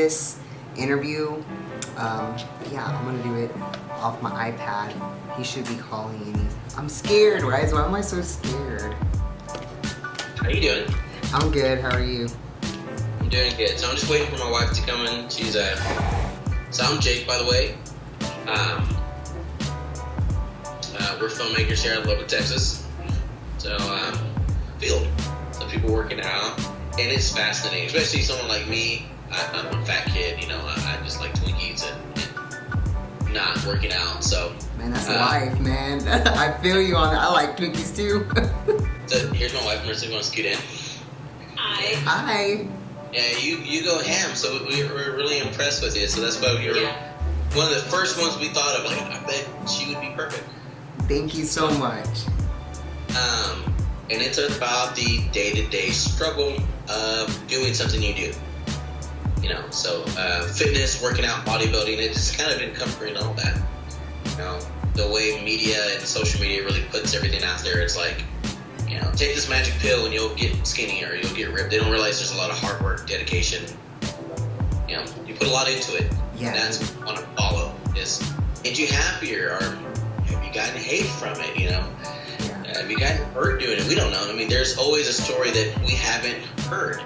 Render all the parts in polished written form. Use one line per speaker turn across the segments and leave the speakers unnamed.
this interview, yeah, I'm gonna do it off my iPad. He should be calling and I'm scared, right? Why am I so scared?
How you doing?
I'm good, how are you?
I'm doing good. So I'm just waiting for my wife to come in. She's so I'm Jake, by the way. We're filmmakers here in Lubbock, Texas. So field. Some people working out, and it's fascinating, especially someone like me. I'm a fat kid, you know. I just like Twinkies and not working out. So
man, that's life, man. I feel you on that. I like Twinkies too.
So here's my wife. Marissa, going to scoot in.
Hi.
Hi.
Yeah, you go ham. So we were really impressed with you. So that's why we were one of the first ones we thought of. Like, I bet she would be perfect.
Thank you so much.
And it's about the day-to-day struggle of doing something you do. You know, so fitness, working out, bodybuilding, it just kind of encompassing all that. You know, the way media and social media really puts everything out there, it's like, you know, take this magic pill and you'll get skinny or you'll get ripped. They don't realize there's a lot of hard work, dedication. You know, you put a lot into it.
Yeah.
And that's what I want to follow is, is you happier or have you gotten hate from it, you know?
Yeah.
Have you gotten hurt doing it? We don't know. I mean, there's always a story that we haven't heard.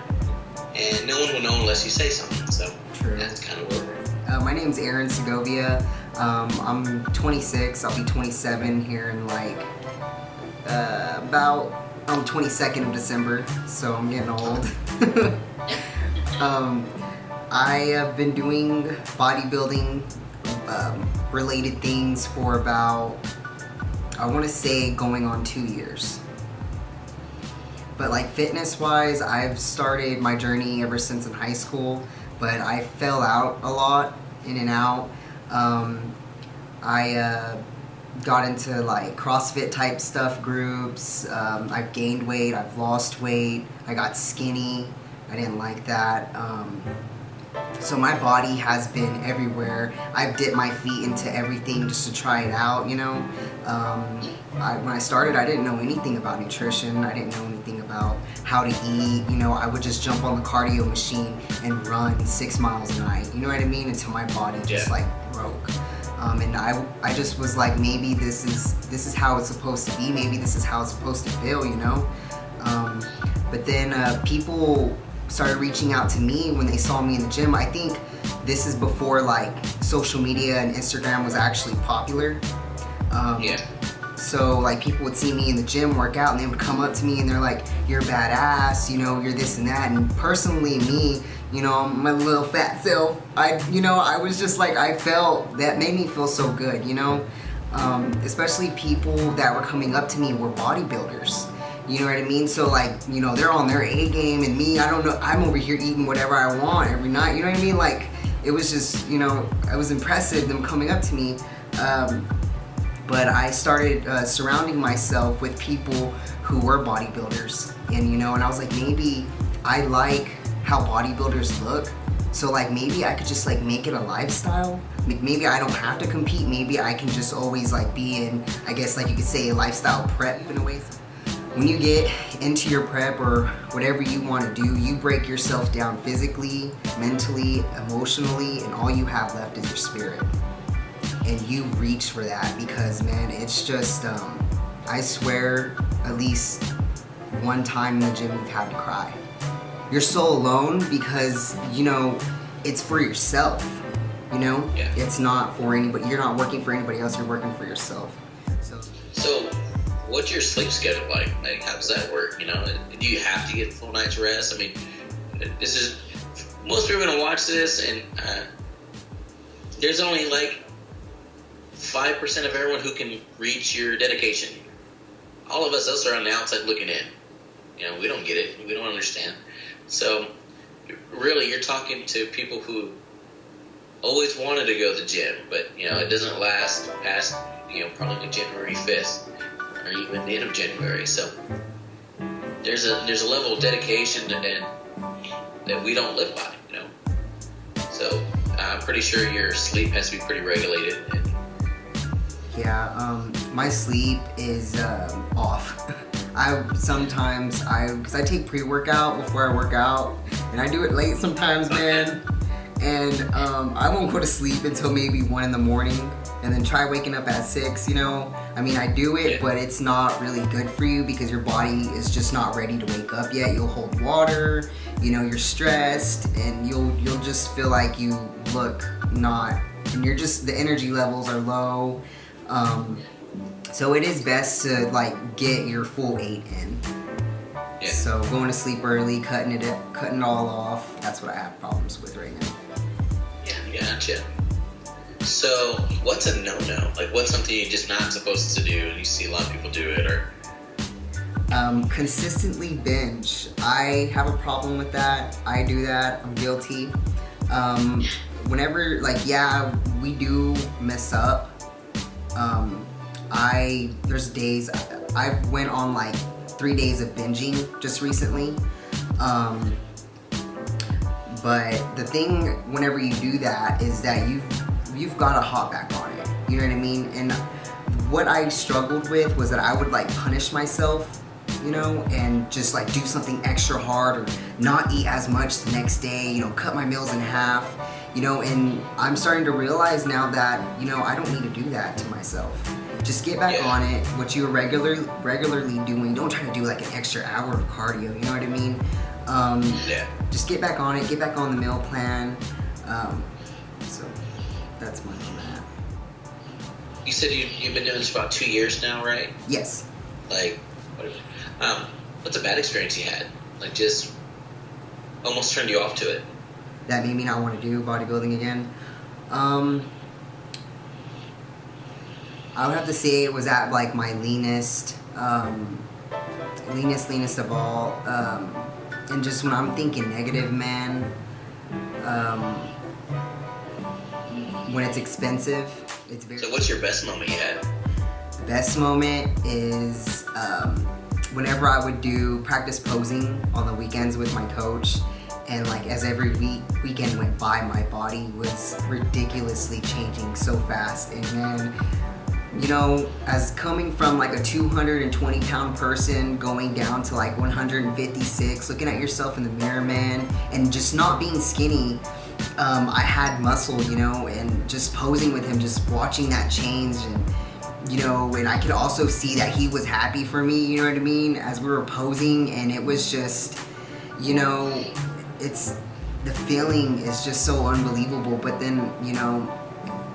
And no one will know unless you say something. So
True.
That's kind of where
my name's Erin Segovia. I'm 26. I'll be 27 here in like about on 22nd of December. So I'm getting old. I have been doing bodybuilding related things for about, I want to say, going on 2 years. But like fitness wise, I've started my journey ever since in high school, but I fell out a lot, in and out. I got into like CrossFit type stuff groups. I've gained weight, I've lost weight, I got skinny. I didn't like that. So my body has been everywhere. I've dipped my feet into everything just to try it out, you know. When I started, I didn't know anything about nutrition. I didn't know anything about how to eat. You know, I would just jump on the cardio machine and run 6 miles a night. You know what I mean? Until my body just like broke. And I just was like, maybe this is how it's supposed to be. Maybe this is how it's supposed to feel, you know. But then people started reaching out to me when they saw me in the gym. I think this is before like social media and Instagram was actually popular. So like people would see me in the gym work out and they would come up to me and they're like, you're badass, you know, you're this and that. And personally me, you know, my little fat self, I was just like, I felt, that made me feel so good, you know. Especially people that were coming up to me were bodybuilders. You know what I mean? So like, you know, they're on their A game and me, I don't know, I'm over here eating whatever I want every night, you know what I mean? Like, it was just, you know, it was impressive them coming up to me. But I started surrounding myself with people who were bodybuilders. And, you know, and I was like, maybe I like how bodybuilders look. So like, maybe I could just like make it a lifestyle. Maybe I don't have to compete. Maybe I can just always like be in, I guess like you could say, a lifestyle prep in a way. When you get into your prep or whatever you want to do, you break yourself down physically, mentally, emotionally, and all you have left is your spirit. And you reach for that because, man, it's just, I swear, at least one time in the gym you've had to cry. You're so alone because, you know, it's for yourself, you know?
Yeah.
It's not for anybody. You're not working for anybody else. You're working for yourself.
So what's your sleep schedule like? Like, how does that work? You know, do you have to get full night's rest? I mean, this is, most people are going to watch this and there's only like 5% of everyone who can reach your dedication. All of us are on the outside looking in. You know, we don't get it. We don't understand. So really, you're talking to people who always wanted to go to the gym, but, you know, it doesn't last past, you know, probably January 5th or even the end of January. So there's a level of dedication that we don't live by, you know. So I'm pretty sure your sleep has to be pretty regulated.
Yeah, my sleep is off. Because I take pre-workout before I work out, and I do it late sometimes, man. And I won't go to sleep until maybe 1 in the morning, and then try waking up at 6, you know. I mean, I do it, but it's not really good for you because your body is just not ready to wake up yet. You'll hold water, you know, you're stressed, and you'll just feel like you look not, and you're just, the energy levels are low. So it is best to like get your full 8 in.
Yeah.
So going to sleep early, cutting it all off, that's what I have problems with right now.
Yeah, gotcha. So what's a no-no? Like what's something you're just not supposed to do and you see a lot of people do it, or?
Consistently binge. I have a problem with that. I do that, I'm guilty. Whenever, like, yeah, we do mess up. There's days, I went on like 3 days of binging just recently. But the thing, whenever you do that, is that you've got to hop back on it. You know what I mean? And what I struggled with was that I would like punish myself, you know, and just like do something extra hard or not eat as much the next day, you know, cut my meals in half, you know, and I'm starting to realize now that, you know, I don't need to do that to myself. Just get back on it, what you're regularly doing. Don't try to do like an extra hour of cardio, you know what I mean? Just get back on it, get back on the meal plan. So that's my on that.
You said you've been doing this for about 2 years now, right?
Yes.
Like, what's a bad experience you had? Like, just almost turned you off to it.
That made me not want to do bodybuilding again. I would have to say it was at like my leanest of all. And just when I'm thinking negative, man, when it's expensive, it's very...
So what's your best moment you had?
The best moment is whenever I would do practice posing on the weekends with my coach, and like as every weekend went by, my body was ridiculously changing so fast. And man, you know, as coming from like a 220 pound person going down to like 156, looking at yourself in the mirror, man, and just not being skinny, I had muscle, you know, and just posing with him, just watching that change, and you know, and I could also see that he was happy for me, you know what I mean, as we were posing, and it was just, you know, the feeling is just so unbelievable. But then, you know,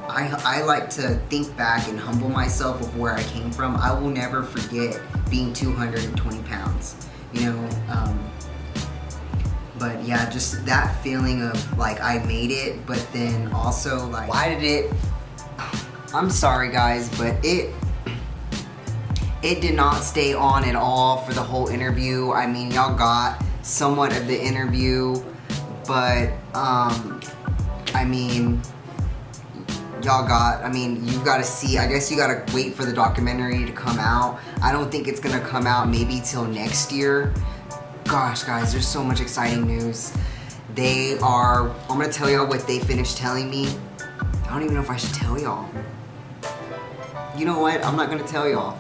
I like to think back and humble myself of where I came from. I will never forget being 220 pounds, you know, but yeah, just that feeling of like I made it, but then also like, why did it, I'm sorry guys, but it did not stay on at all for the whole interview. I mean, y'all got somewhat of the interview, but I mean, you've got to see, I guess you got to wait for the documentary to come out. I don't think it's going to come out maybe till next year. Gosh, guys, there's so much exciting news. I'm going to tell y'all what they finished telling me. I don't even know if I should tell y'all. You know what? I'm not going to tell y'all.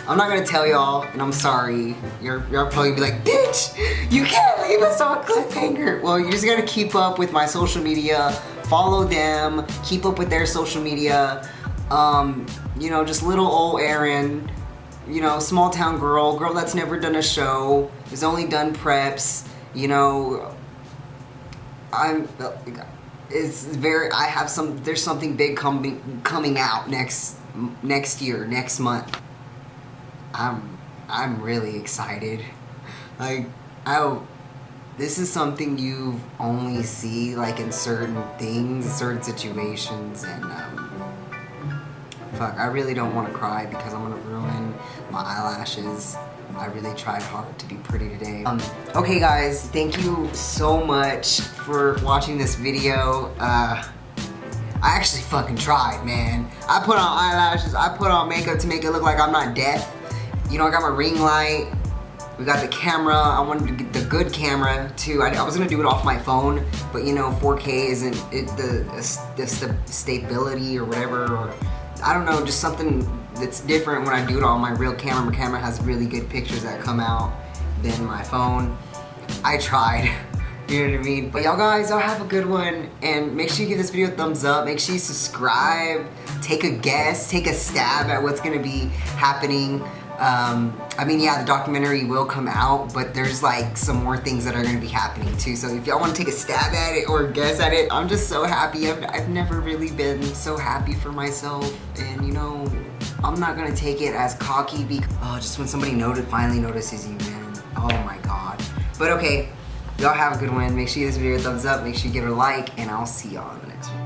I'm not going to tell y'all, and I'm sorry. You're probably going to be like, bitch, you can't leave us on a cliffhanger. Well, you just got to keep up with my social media. Follow them, keep up with their social media. You know, just little old Erin, you know, small town girl that's never done a show, has only done preps, you know. There's something big coming out next year, next month. I'm really excited. Like, this is something you only see like in certain things, certain situations, and fuck, I really don't want to cry because I'm gonna ruin my eyelashes. I really tried hard to be pretty today. Okay guys, thank you so much for watching this video. I actually fucking tried, man. I put on eyelashes, I put on makeup to make it look like I'm not deaf. You know, I got my ring light. We got the camera. I wanted to get the good camera too. I was gonna do it off my phone, but you know, 4K isn't the stability or whatever, or I don't know, just something that's different when I do it on my real camera. My camera has really good pictures that come out than my phone. I tried You know what I mean? But y'all guys, y'all have a good one. And make sure you give this video a thumbs up. Make sure you subscribe. Take a guess. Take a stab at what's going to be happening. I mean, yeah, the documentary will come out, but there's like some more things that are going to be happening too. So if y'all want to take a stab at it or guess at it, I'm just so happy. I've never really been so happy for myself. And you know, I'm not going to take it as cocky because, oh, just when somebody finally notices you, man. Oh my God. But okay, y'all have a good one. Make sure you give this video a thumbs up. Make sure you give it a like, and I'll see y'all in the next one.